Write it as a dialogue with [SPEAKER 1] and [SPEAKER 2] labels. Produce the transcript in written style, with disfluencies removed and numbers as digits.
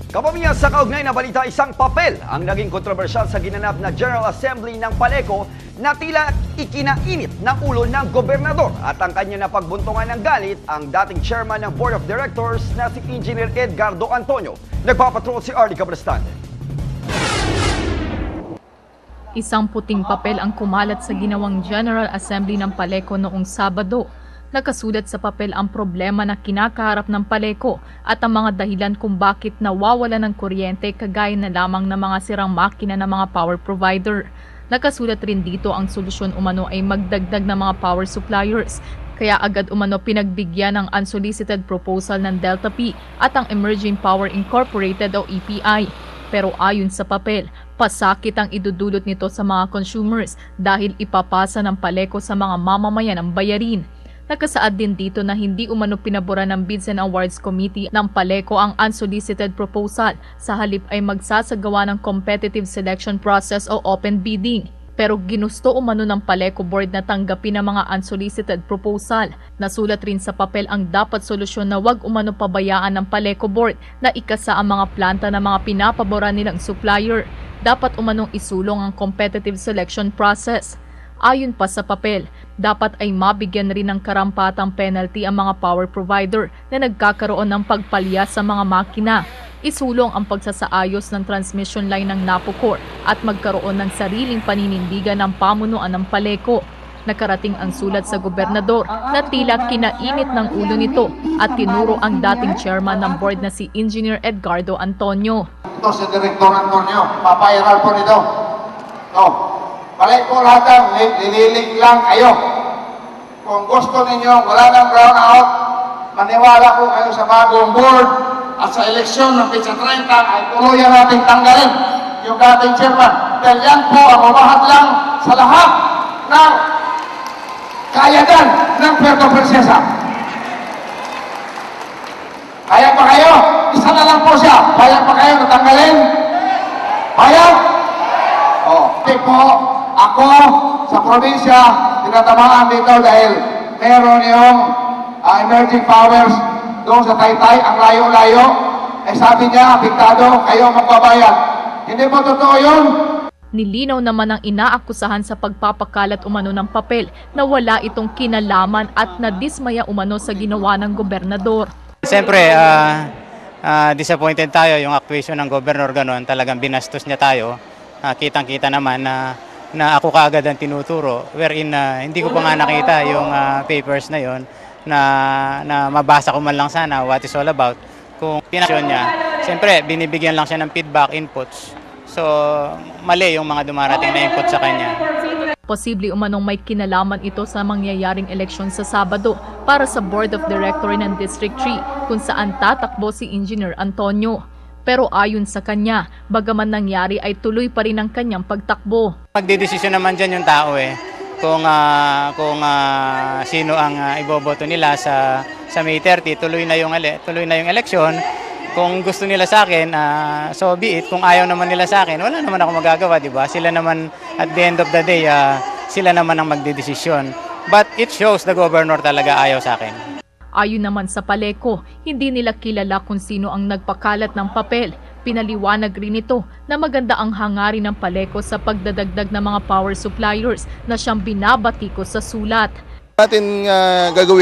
[SPEAKER 1] Kapamilya sa kaugnay na balita, isang papel ang naging kontrobersyal sa ginanap na General Assembly ng Paleco na tila ikinainit ng ulo ng gobernador at ang kanya na pagbuntungan ng galit ang dating chairman ng Board of Directors na si Engineer Edgardo Antonio. Nagpapatrol si Arlie Cabrestante.
[SPEAKER 2] Isang puting papel ang kumalat sa ginawang General Assembly ng Paleco noong Sabado. Nakasulat sa papel ang problema na kinakaharap ng Paleco at ang mga dahilan kung bakit nawawala ng kuryente kagaya na lamang ng mga sirang makina ng mga power provider. Nakasulat rin dito ang solusyon umano ay magdagdag ng mga power suppliers. Kaya agad umano pinagbigyan ng unsolicited proposal ng Delta P at ang Emerging Power Incorporated o EPI. Pero ayon sa papel, pasakit ang idudulot nito sa mga consumers dahil ipapasa ng Paleco sa mga mamamayan ang bayarin. Nakasaad din dito na hindi umano pinabura ng Bids and Awards Committee ng Paleco ang unsolicited proposal. Sa halip ay magsasagawa ng competitive selection process o open bidding. Pero ginusto umano ng Paleco Board na tanggapin ang mga unsolicited proposal. Nasulat rin sa papel ang dapat solusyon na wag umano pabayaan ng Paleco Board na ikasa ang mga planta ng mga pinapabora nilang supplier. Dapat umanong isulong ang competitive selection process. Ayon pa sa papel, dapat ay mabigyan rin ng karampatang penalty ang mga power provider na nagkakaroon ng pagpalya sa mga makina. Isulong ang pagsasaayos ng transmission line ng Napocor at magkaroon ng sariling paninindigan ng pamunuan ng Paleco. Nakarating ang sulat sa gobernador na tila kinainit ng ulo nito at tinuro ang dating chairman ng board na si Engineer Edgardo Antonio.
[SPEAKER 3] Ito si Director Antonio, papayaran po nito. Balik po lahat lang, nililing lang kayo. Kung gusto ninyo, wala nang brown out, maniwala po kayo sa bagong board at sa eleksyon ng Pizza 30 ay tuluyan natin tanggalin yung dating chairman. Dahil yan po ang umahat lang sa lahat ng kayagan ng Puerto Princesa. Kaya pa kayo? Isa na lang po siya. Kaya pa kayo natanggalin? Kaya? Hindi po. Ako, sa probinsya, tinatamaan dito dahil meron yung emerging powers doon sa Taytay, ang layo-layo. Sabi niya, apektado, kayo magbabayad. Hindi po totoo yun.
[SPEAKER 2] Nilinaw naman ang inaakusahan sa pagpapakalat umano ng papel na wala itong kinalaman at nadismaya umano sa ginawa ng gobernador.
[SPEAKER 4] Siyempre, disappointed tayo yung actuation ng gobernador, gano'n. Talagang binastos niya tayo. Kitang-kita naman na ako kaagad ang tinuturo, wherein hindi ko pa nga nakita yung papers na yon na mabasa ko man lang sana what is all about. Kung pinasyon niya, siyempre binibigyan lang siya ng feedback, inputs. So mali yung mga dumarating na input sa kanya.
[SPEAKER 2] Posible umanong may kinalaman ito sa mangyayaring eleksyon sa Sabado para sa Board of Directors ng District 3 kung saan tatakbo si Engineer Antonio. Pero ayon sa kanya, bagaman nangyari ay tuloy pa rin ang kanyang pagtakbo.
[SPEAKER 4] Magdedesisyon naman dyan yung tao kung sino ang iboboto nila sa May 30, tuloy na yung eleksyon. Kung gusto nila sa akin, so be it. Kung ayaw naman nila sa akin, wala naman ako magagawa, di ba? Sila naman, at the end of the day, sila naman ang magdedesisyon. But it shows the governor talaga ayaw sa akin.
[SPEAKER 2] Ayon naman sa Paleco, hindi nila kilala kung sino ang nagpakalat ng papel. Pinaliwanag rin ito na maganda ang hangarin ng Paleco sa pagdadagdag ng mga power suppliers na siyang binabatiko sa sulat.
[SPEAKER 5] Natin gagawin